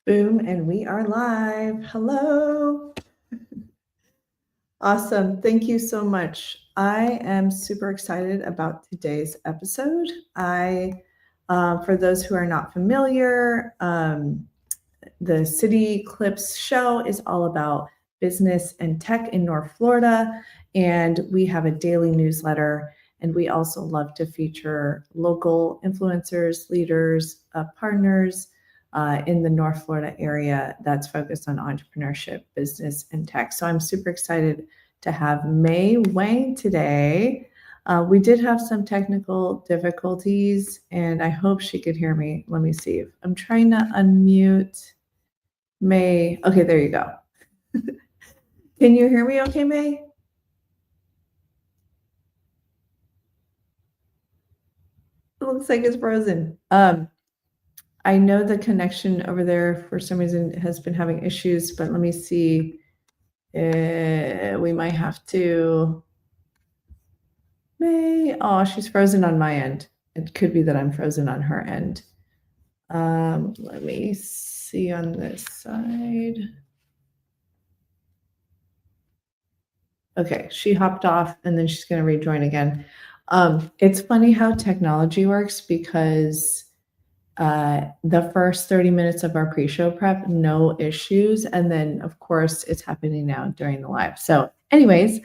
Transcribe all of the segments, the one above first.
Boom, and we are live. Hello. Awesome. Thank you so much. I am super excited about today's episode. For those who are not familiar, the CityClips show is all about business and tech in North Florida, and we have a daily newsletter. And we also love to feature local influencers, leaders, partners in the North Florida area that's focused on entrepreneurship, business, and tech. So I'm super excited to have May Wang today. We did have some technical difficulties, and I hope she could hear me. Let me see. I'm trying to unmute May. Okay, there you go. Can you hear me okay, May? It looks like it's frozen. I know the connection over there for some reason has been having issues, but let me see. We might have to. May. Oh, she's frozen on my end. It could be that I'm frozen on her end. Let me see on this side. Okay, she hopped off and then she's going to rejoin again. It's funny how technology works because the first 30 minutes of our pre-show prep, no issues. And then, of course, it's happening now during the live. So anyways,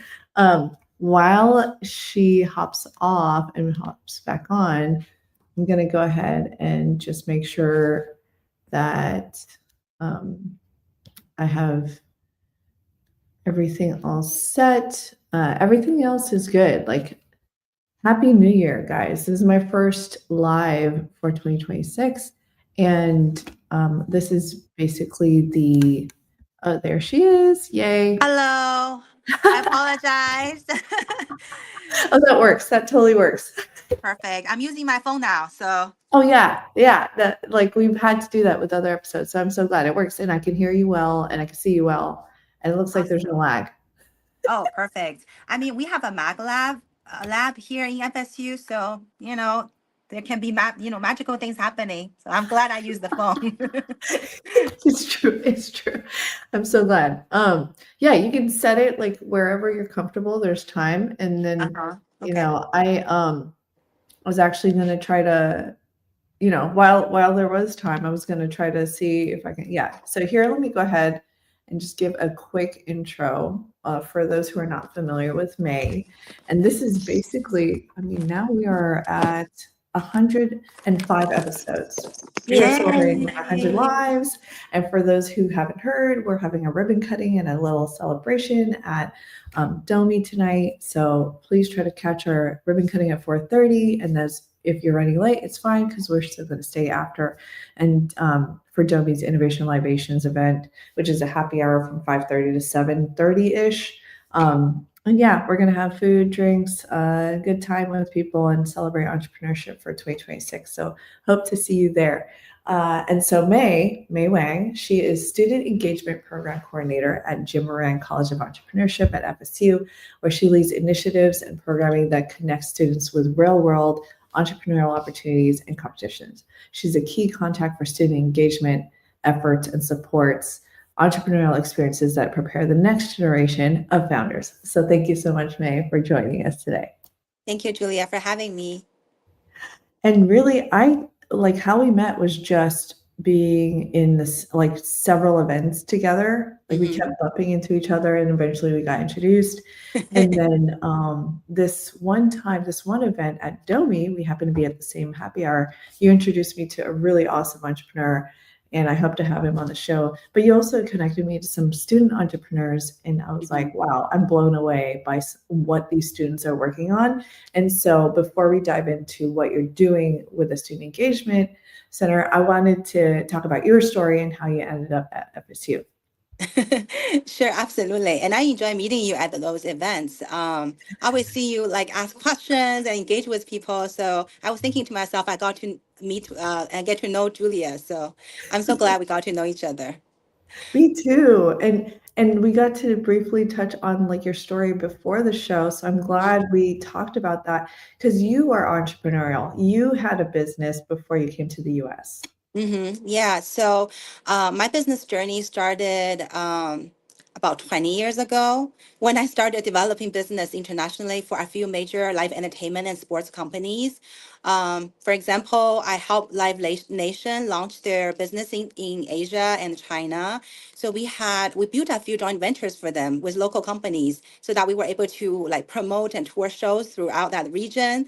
while she hops off and hops back on, I'm going to go ahead and just make sure that I have everything all set. Everything else is good. Like, Happy New Year, guys. This is my first live for 2026. And this is basically oh, there she is. Yay. Hello. I apologize. Oh, that works. That totally works. Perfect. I'm using my phone now, so. Oh, yeah. That, like, we've had to do that with other episodes. So I'm so glad it works. And I can hear you well and I can see you well. And it looks like there's no lag. Oh, perfect. I mean, we have a mag lab here in FSU, so there can be magical things happening. So I'm glad I used the phone. It's true. I'm so glad. Yeah, you can set it like wherever you're comfortable. There's time, and then I was actually going to try to, while there was time, I was going to try to see if I can. Yeah. So here, let me go ahead and just give a quick intro for those who are not familiar with May. And this is basically, now we are at 105 episodes. We are celebrating 100 lives. And for those who haven't heard, we're having a ribbon cutting and a little celebration at Domi tonight. So please try to catch our ribbon cutting at 4:30. And if you're running late, it's fine because we're still going to stay after. And for Domi's Innovation Libations event, which is a happy hour from 5:30 to 7:30-ish. And yeah, we're going to have food, drinks, good time with people and celebrate entrepreneurship for 2026. So hope to see you there. And so May Wang, she is Student Engagement Program Coordinator at Moran College of Entrepreneurship at FSU, where she leads initiatives and programming that connects students with real-world entrepreneurial opportunities and competitions. She's a key contact for student engagement efforts and supports entrepreneurial experiences that prepare the next generation of founders. So thank you so much, May, for joining us today. Thank you, Julia, for having me. And really, how we met was just being in this, like, several events together. Like, we kept bumping into each other and eventually we got introduced. And then this one event at Domi, we happened to be at the same happy hour. You introduced me to a really awesome entrepreneur, and I hope to have him on the show. But you also connected me to some student entrepreneurs, and I was like, wow, I'm blown away by what these students are working on. And so before we dive into what you're doing with the Student Engagement Center, I wanted to talk about your story and how you ended up at FSU. Sure, absolutely. And I enjoy meeting you at those events. I always see you ask questions and engage with people. So I was thinking to myself, I got to meet and get to know Julia. So I'm so glad we got to know each other. Me too. And we got to briefly touch on your story before the show. So I'm glad we talked about that because you are entrepreneurial. You had a business before you came to the US. Yeah. So my business journey started about 20 years ago when I started developing business internationally for a few major live entertainment and sports companies. For example, I helped Nation launch their business in Asia and China. So we built a few joint ventures for them with local companies so that we were able to like promote and tour shows throughout that region.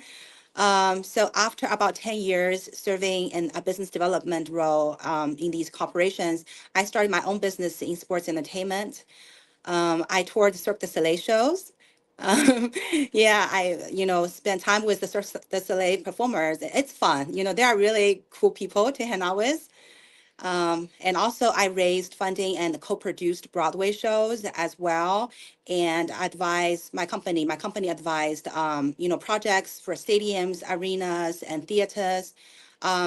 So after about 10 years serving in a business development role in these corporations, I started my own business in sports entertainment. I toured Cirque du Soleil shows. Yeah, spent time with the Cirque du Soleil performers. It's fun. They are really cool people to hang out with. And also, I raised funding and co-produced Broadway shows as well, and advised my company. My company advised, projects for stadiums, arenas, and theaters.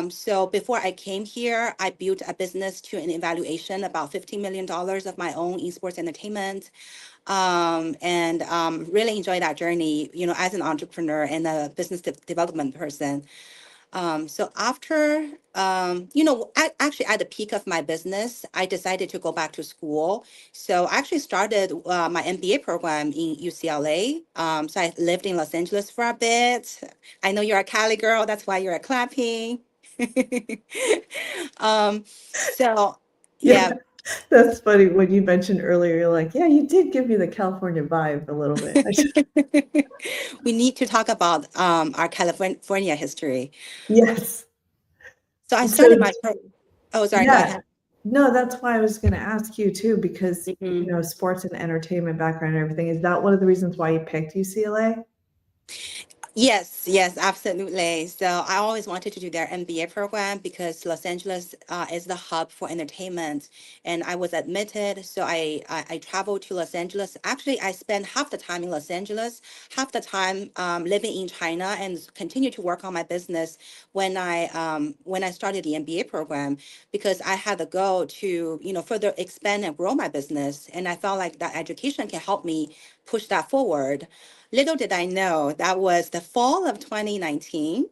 So before I came here, I built a business to an evaluation about $15 million of my own esports entertainment, and really enjoyed that journey. As an entrepreneur and a business development person. So after, actually at the peak of my business, I decided to go back to school. So I actually started my MBA program in UCLA. So I lived in Los Angeles for a bit. I know you're a Cali girl, that's why you're clapping. um, so Yeah, yeah, that's funny. When you mentioned earlier, you're like, yeah, you did give me the California vibe a little bit. we need to talk about our California history. Yes. So I So, started oh, sorry, go yeah, ahead. no, that's why I was going to ask you too, because, Mhm. sports and entertainment background and everything. Is that one of the reasons why you picked UCLA? Yes, yes, absolutely. So I always wanted to do their MBA program because Los Angeles is the hub for entertainment, and I was admitted. So I traveled to Los Angeles. Actually, I spent half the time in Los Angeles, half the time living in China, and continued to work on my business when I started the MBA program because I had the goal to further expand and grow my business, and I felt like that education can help me push that forward. Little did I know that was the fall of 2019.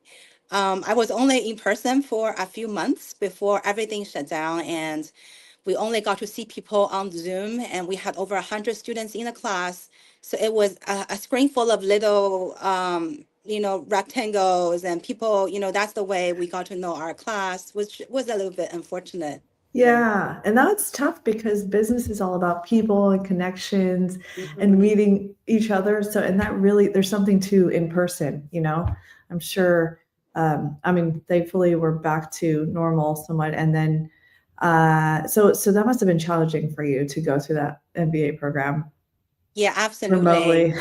I was only in person for a few months before everything shut down, and we only got to see people on Zoom, and we had over 100 students in the class. So it was a screen full of little, rectangles and people. That's the way we got to know our class, which was a little bit unfortunate. Yeah, and that's tough because business is all about people and connections and Mhm. meeting each other. So, and that really, there's something to in person. I'm sure, I mean, thankfully we're back to normal somewhat. And then, so that must have been challenging for you to go through that MBA program Yeah, absolutely. remotely.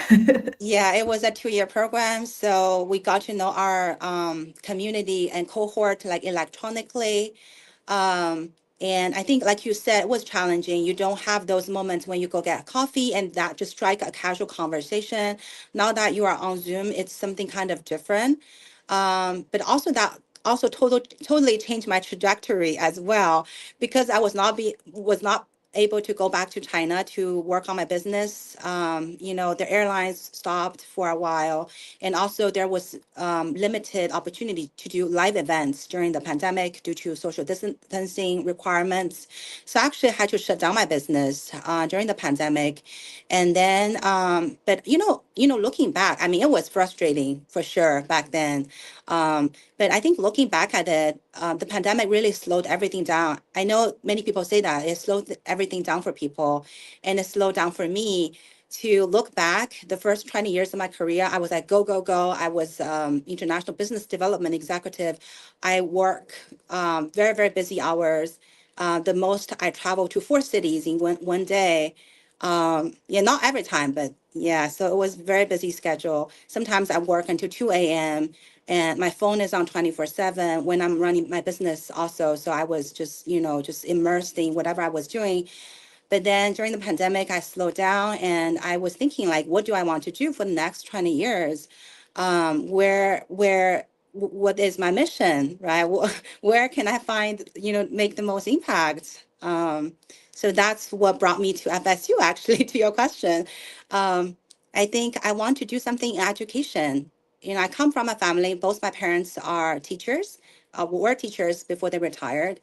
Yeah, it was a 2-year program. So we got to know our community and cohort like electronically. And I think, like you said, it was challenging. You don't have those moments when you go get coffee and that just strike a casual conversation. Now that you are on Zoom, it's something kind of different. But also that also totally changed my trajectory as well because I was not able to go back to China to work on my business. The airlines stopped for a while, and also there was limited opportunity to do live events during the pandemic due to social distancing requirements. So I actually had to shut down my business during the pandemic. And then, looking back, I mean, it was frustrating for sure back then. But I think looking back at it, the pandemic really slowed everything down. I know many people say that it slowed everything down for people, and it slowed down for me to look back. The first 20 years of my career, I was like, go, go, go. I was international business development executive. I work very, very busy hours. The most I traveled to 4 cities in one day. Yeah, not every time, but yeah, so it was very busy schedule. Sometimes I work until 2 a.m. and my phone is on 24/7 when I'm running my business also. So I was just immersed in whatever I was doing. But then during the pandemic, I slowed down and I was thinking like, what do I want to do for the next 20 years? What is my mission, right? Where can I find, make the most impact? So that's what brought me to FSU, actually, to your question. Um, I think I want to do something in education. I come from a family, both my parents are teachers. were teachers before they retired.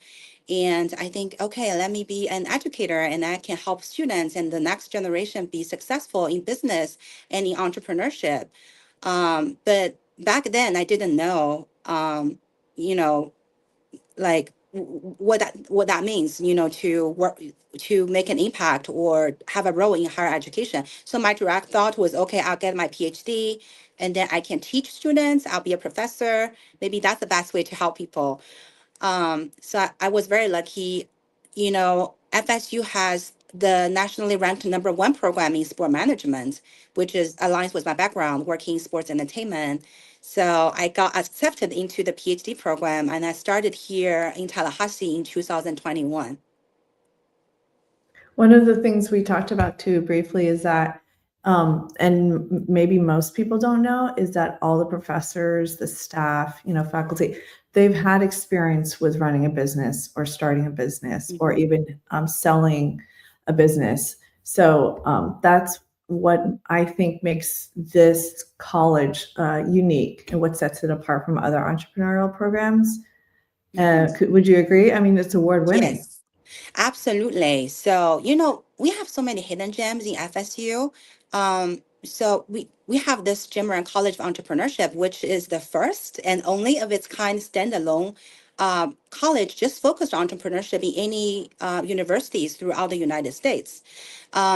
And I think, okay, let me be an educator and I can help students and the next generation be successful in business and in entrepreneurship. But back then I didn't know, you know, like what that means, to work, to make an impact or have a role in higher education. So my direct thought was, okay, I'll get my PhD and then I can teach students. I'll be a professor. Maybe that's the best way to help people. So I was very lucky. FSU has the nationally ranked #1 program in sport management, which is aligns with my background, working in sports entertainment. So I got accepted into the PhD program, and I started here in Tallahassee in 2021. One of the things we talked about too briefly is that, and maybe most people don't know, is that all the professors, the staff, faculty, they've had experience with running a business or starting a business or even selling a business. So that's what I think makes this college unique and what sets it apart from other entrepreneurial programs. Would you agree? I mean, it's award winning. Yes, absolutely. So, we have so many hidden gems in FSU. So we have this Moran College of Entrepreneurship, which is the first and only of its kind standalone college just focused on entrepreneurship in any universities throughout the United States.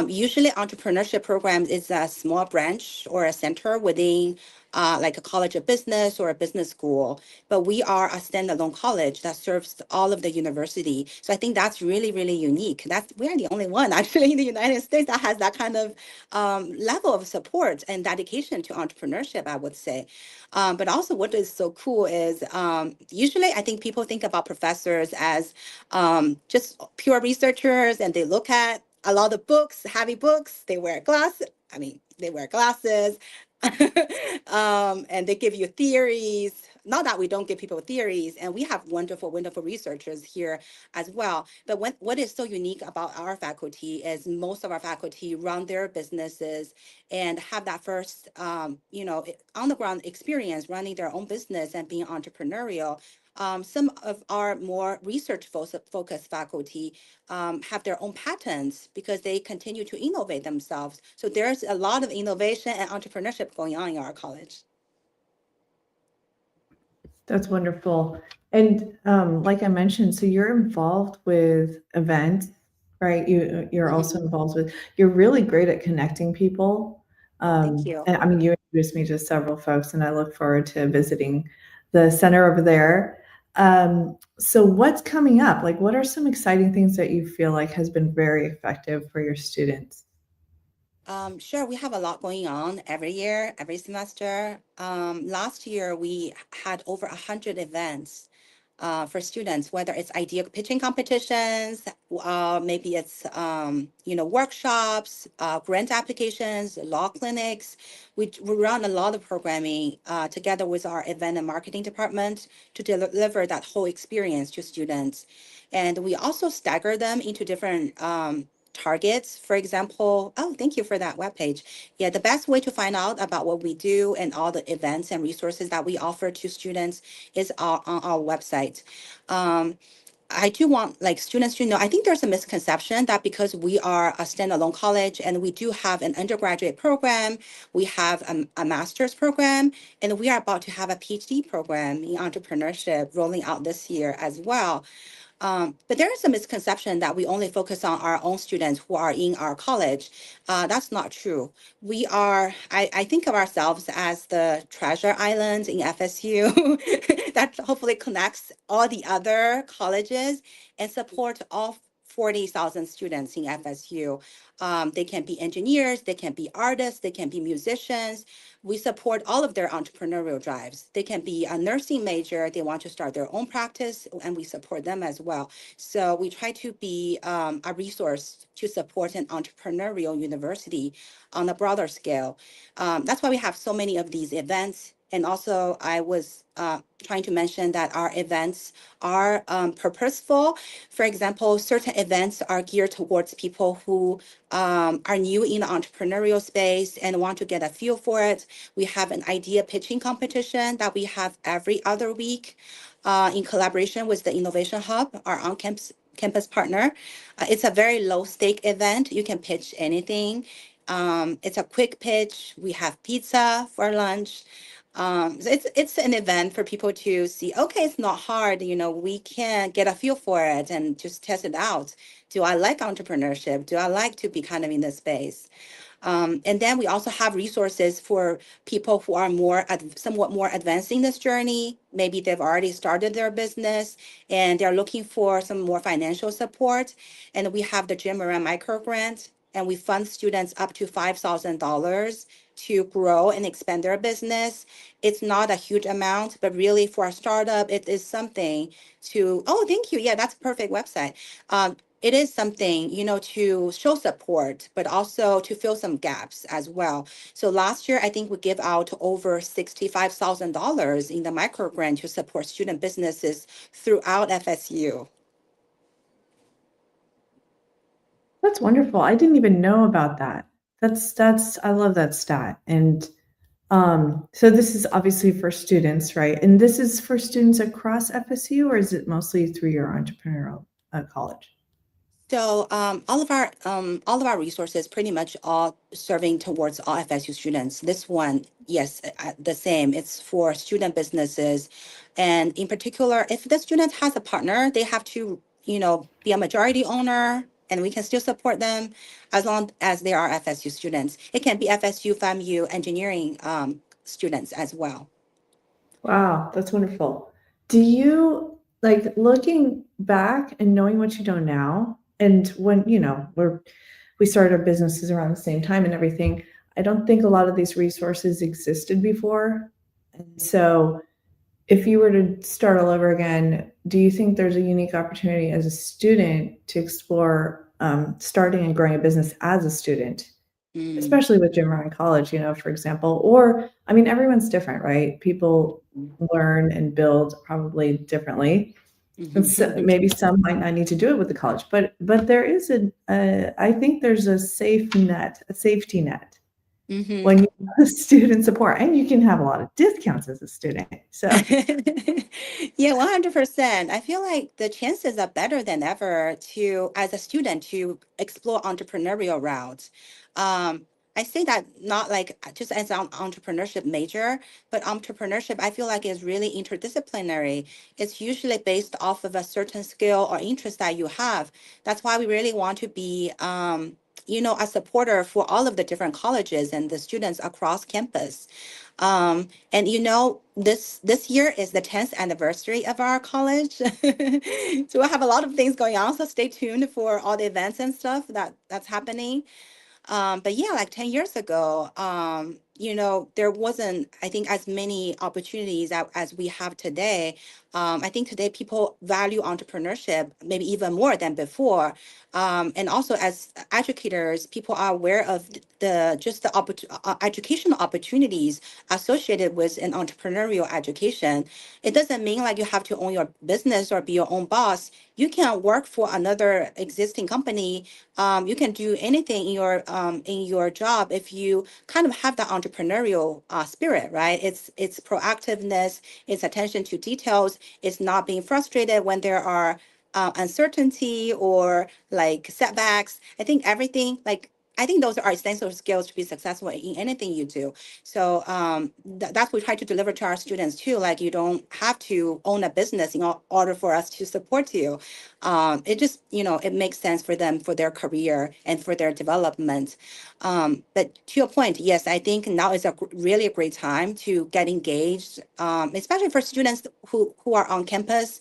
Usually, entrepreneurship programs is a small branch or a center within like a college of business or a business school, but we are a standalone college that serves all of the university. So I think that's really, really unique. We are the only one actually in the United States that has that kind of level of support and dedication to entrepreneurship, I would say. But also what is so cool is usually I think people think about professors as just pure researchers and they look at a lot of books, heavy books, they wear glasses. They wear glasses. And they give you theories. Not that we don't give people theories, and we have wonderful, wonderful researchers here as well. But what is so unique about our faculty is most of our faculty run their businesses and have that first, on the ground experience running their own business and being entrepreneurial. Some of our more research focused faculty have their own patents because they continue to innovate themselves. So there's a lot of innovation and entrepreneurship going on in our college. That's wonderful. And like I mentioned, so you're involved with events, right? You're also involved with, you're really great at connecting people. Thank you. And I mean, you introduced me to several folks, and I look forward to visiting the center over there. So what's coming up? Like, what are some exciting things that you feel like has been very effective for your students? Sure, we have a lot going on every year, every semester. Last year, we had over 100 events for students, whether it's idea pitching competitions, maybe it's, workshops, grant applications, law clinics. We run a lot of programming together with our event and marketing department to deliver that whole experience to students. And we also stagger them into different targets. For example, oh, thank you for that webpage. Yeah, the best way to find out about what we do and all the events and resources that we offer to students is on our website. I do want students to know, I think there's a misconception that because we are a standalone college and we do have an undergraduate program, we have a master's program, and we are about to have a PhD program in entrepreneurship rolling out this year as well. But there is a misconception that we only focus on our own students who are in our college. That's not true. I think of ourselves as the treasure island in FSU that hopefully connects all the other colleges and support all 40,000 students in FSU. They can be engineers, they can be artists, they can be musicians. We support all of their entrepreneurial drives. They can be a nursing major, they want to start their own practice, and we support them as well. So we try to be a resource to support an entrepreneurial university on a broader scale. That's why we have so many of these events And also, I was trying to mention that our events are purposeful. For example, certain events are geared towards people who are new in the entrepreneurial space and want to get a feel for it. We have an idea pitching competition that we have every other week in collaboration with the Innovation Hub, our on-campus partner. It's a very low-stake event. You can pitch anything. It's a quick pitch. We have pizza for lunch. So it's an event for people to see, okay, it's not hard, we can get a feel for it and just test it out. Do I like entrepreneurship? Do I like to be kind of in this space? And then we also have resources for people who are somewhat more advanced in this journey. Maybe they've already started their business and they're looking for some more financial support. And we have the Moran microgrant, and we fund students up to $5,000 to grow and expand their business. It's not a huge amount, but really for a startup, it is something to, oh, thank you. Yeah, that's a perfect website. It is something, to show support, but also to fill some gaps as well. So last year, I think we give out over $65,000 in the micro grant to support student businesses throughout FSU. That's wonderful. I didn't even know about that. I love that stat. And so this is obviously for students, right? And this is for students across FSU, or is it mostly through your entrepreneurial college? So all of our resources pretty much all serving towards all FSU students. This one, yes, the same. It's for student businesses, and in particular, if the student has a partner, they have to, be a majority owner, and we can still support them as long as they are FSU students. It can be FSU, FAMU engineering students as well. Wow, that's wonderful. Do you like looking back and knowing what you know now, and when we started our businesses around the same time and everything, I don't think a lot of these resources existed before. And so if you were to start all over again, do you think there's a unique opportunity as a student to explore starting and growing a business as a student? Especially with Moran College, for example, or I mean, everyone's different, right? People learn and build probably differently. And so maybe some might not need to do it with the college, but there is I think there's a safety net when you have student support, and you can have a lot of discounts as a student. So yeah, 100%. I feel like the chances are better than ever as a student, to explore entrepreneurial routes. I say that not like just as an entrepreneurship major, but entrepreneurship, I feel like, is really interdisciplinary. It's usually based off of a certain skill or interest that you have. That's why we really want to be a supporter for all of the different colleges and the students across campus. And this year is the 10th anniversary of our college. So we'll have a lot of things going on. So stay tuned for all the events and stuff that's happening. But yeah, like 10 years ago, there wasn't, I think, as many opportunities as we have today. I think today people value entrepreneurship maybe even more than before. And also, as educators, people are aware of the educational opportunities associated with an entrepreneurial education. It doesn't mean like you have to own your business or be your own boss. You can work for another existing company. You can do anything in your job if you kind of have that entrepreneurial spirit, right? It's proactiveness, it's attention to details, it's not being frustrated when there are uncertainty or like setbacks. I think those are essential skills to be successful in anything you do. So that's what we try to deliver to our students too. Like, you don't have to own a business in order for us to support you. It just, it makes sense for them, for their career and for their development. But to your point, yes, I think now is really a great time to get engaged, especially for students who are on campus.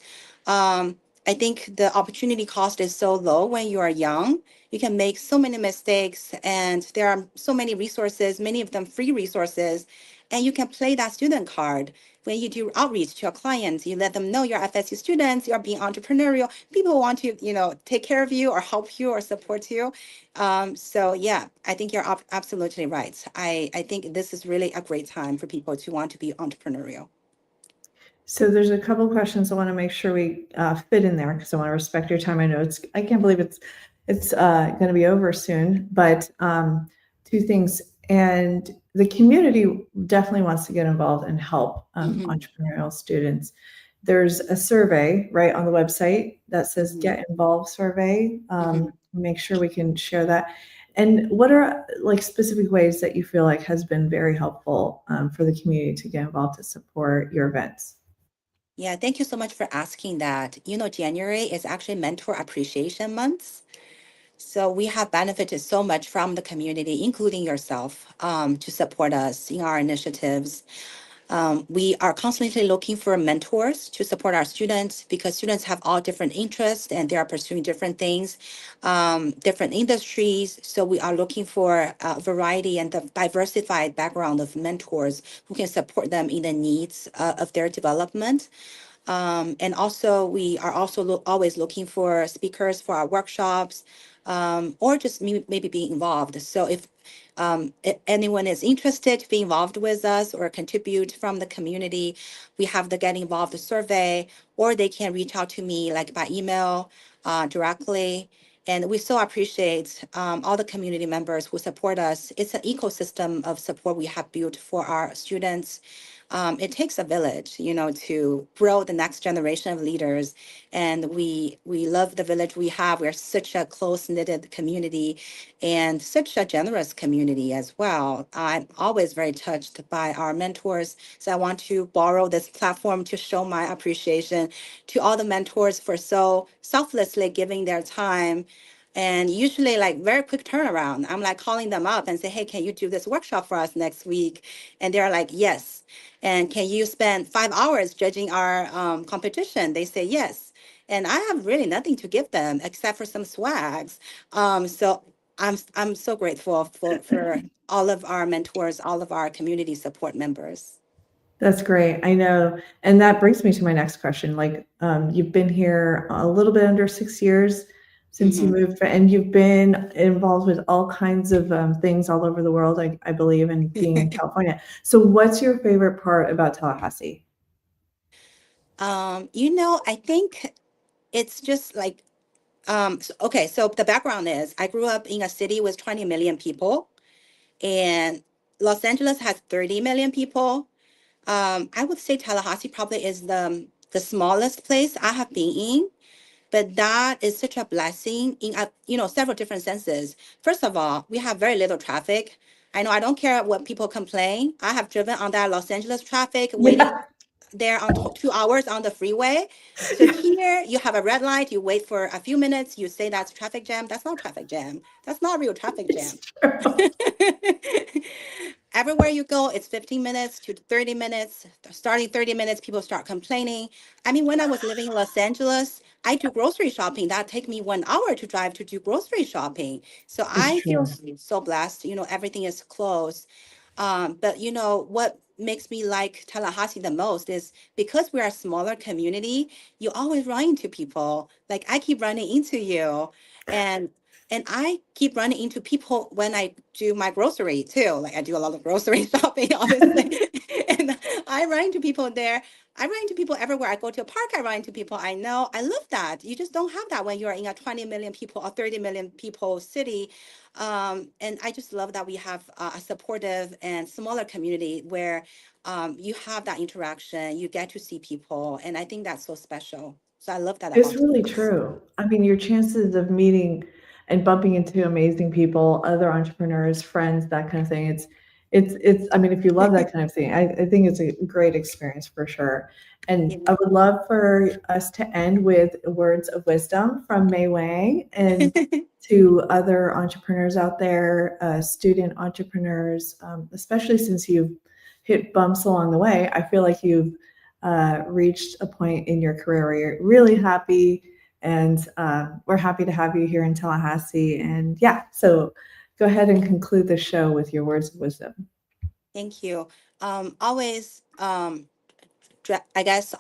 I think the opportunity cost is so low when you are young. You can make so many mistakes, and there are so many resources, many of them free resources, and you can play that student card. When you do outreach to your clients, you let them know you're FSU students, you're being entrepreneurial. People want to, take care of you or help you or support you. So yeah, I think you're absolutely right. I think this is really a great time for people to want to be entrepreneurial. So there's a couple questions I want to make sure we fit in there because I want to respect your time. I know I can't believe it's going to be over soon, but two things. And the community definitely wants to get involved and help entrepreneurial students. There's a survey right on the website that says Get Involved survey. Make sure we can share that. And what are like specific ways that you feel like has been very helpful for the community to get involved to support your events? Yeah, thank you so much for asking that. January is actually Mentor Appreciation Month. So we have benefited so much from the community, including yourself, to support us in our initiatives. We are constantly looking for mentors to support our students because students have all different interests and they are pursuing different things, different industries. So we are looking for a variety and the diversified background of mentors who can support them in the needs of their development. And also, we are also always looking for speakers for our workshops, or just maybe being involved. So if anyone is interested to be involved with us or contribute from the community, we have the Get Involved survey, or they can reach out to me like by email directly. And we so appreciate all the community members who support us. It's an ecosystem of support we have built for our students. It takes a village, to grow the next generation of leaders. And we love the village we have. We're such a close-knitted community and such a generous community as well. I'm always very touched by our mentors. So I want to borrow this platform to show my appreciation to all the mentors for so selflessly giving their time. And usually like very quick turnaround. I'm like calling them up and say, hey, can you do this workshop for us next week? And they're like, yes. And can you spend 5 hours judging our competition? They say yes. And I have really nothing to give them except for some swags. So I'm so grateful for all of our mentors, all of our community support members. That's great. I know. And that brings me to my next question. Like, you've been here a little bit under 6 years since you moved, and you've been involved with all kinds of things all over the world, I believe, and being in California. So what's your favorite part about Tallahassee? I think it's just like, okay, so the background is I grew up in a city with 20 million people, and Los Angeles has 30 million people. I would say Tallahassee probably is the smallest place I have been in, but that is such a blessing in several different senses. First of all, we have very little traffic. I know I don't care what people complain. I have driven on that Los Angeles traffic, waiting there on 2 hours on the freeway. So here you have a red light, you wait for a few minutes, you say that's traffic jam. That's not traffic jam. That's not real traffic jam. Everywhere you go, it's 15 minutes to 30 minutes. Starting 30 minutes, people start complaining. I mean, when I was living in Los Angeles, I do grocery shopping. That take me 1 hour to drive to do grocery shopping. So I feel so blessed. Everything is close. But what makes me like Tallahassee the most is because we're a smaller community, you always run into people. Like I keep running into you, and I keep running into people when I do my grocery too. Like I do a lot of grocery shopping, obviously. And I run into people there. I run into people everywhere. I go to a park, I run into people I know. I love that. You just don't have that when you're in a 20 million people or 30 million people city. And I just love that we have a supportive and smaller community where you have that interaction, you get to see people. And I think that's so special. So I love that about It's really this. true. I mean, your chances of meeting and bumping into amazing people, other entrepreneurs, friends, that kind of thing. I mean, if you love that kind of thing, I think it's a great experience for sure. And I would love for us to end with words of wisdom from May Wang and to other entrepreneurs out there, student entrepreneurs, especially since you've hit bumps along the way. I feel like you've reached a point in your career where you're really happy And we're happy to have you here in Tallahassee. And yeah, so go ahead and conclude the show with your words of wisdom. Thank you. Always, I guess,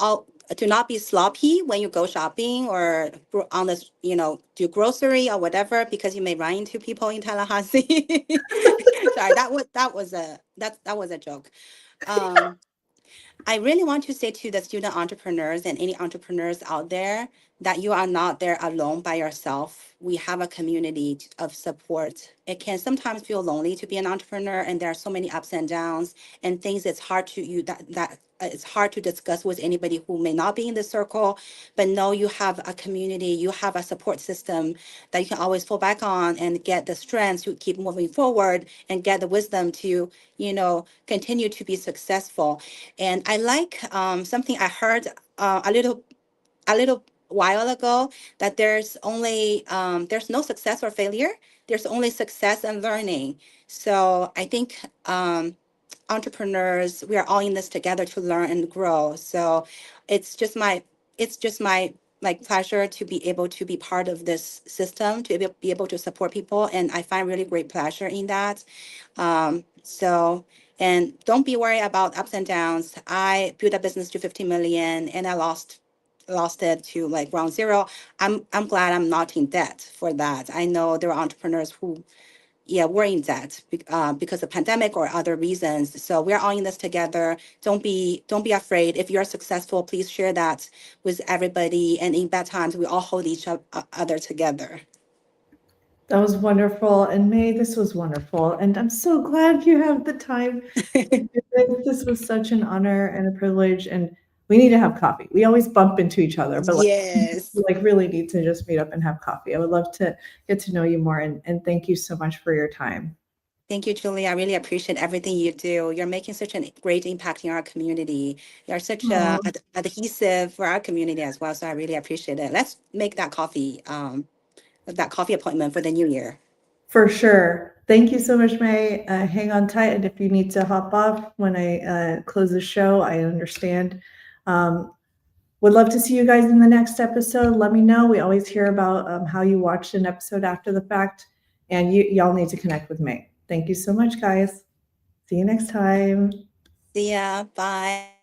to not be sloppy when you go shopping or on this, do grocery or whatever, because you may run into people in Tallahassee. Sorry, that was a joke. I really want to say to the student entrepreneurs and any entrepreneurs out there that you are not there alone by yourself. We have a community of support. It can sometimes feel lonely to be an entrepreneur, and there are so many ups and downs and things it's hard to it's hard to discuss with anybody who may not be in the circle. But know you have a community, you have a support system that you can always fall back on and get the strength to keep moving forward and get the wisdom to, continue to be successful. And I like something I heard a little while ago, that there's no success or failure. There's only success and learning. So I think entrepreneurs, we are all in this together to learn and grow. So it's just my like pleasure to be able to be part of this system, to be able to support people, and I find really great pleasure in that. And don't be worried about ups and downs. I built a business to 50 million and I lost it to like ground zero. I'm glad I'm not in debt for that. I know there are entrepreneurs who were in debt because of pandemic or other reasons. So we're all in this together. Don't be afraid. If you're successful, please share that with everybody. And in bad times, we all hold each other together. That was wonderful. And May, this was wonderful. And I'm so glad you have the time to do this. This was such an honor and a privilege. And we need to have coffee. We always bump into each other, but yes, we really need to just meet up and have coffee. I would love to get to know you more. And thank you so much for your time. Thank you, Julie. I really appreciate everything you do. You're making such a great impact in our community. You're such a adhesive for our community as well. So I really appreciate it. Let's make that coffee appointment for the new year. For sure. Thank you so much, May. Hang on tight. And if you need to hop off when I close the show, I understand. Would love to see you guys in the next episode. Let me know. We always hear about how you watched an episode after the fact, and y'all need to connect with May. Thank you so much, guys. See you next time. See ya. Bye.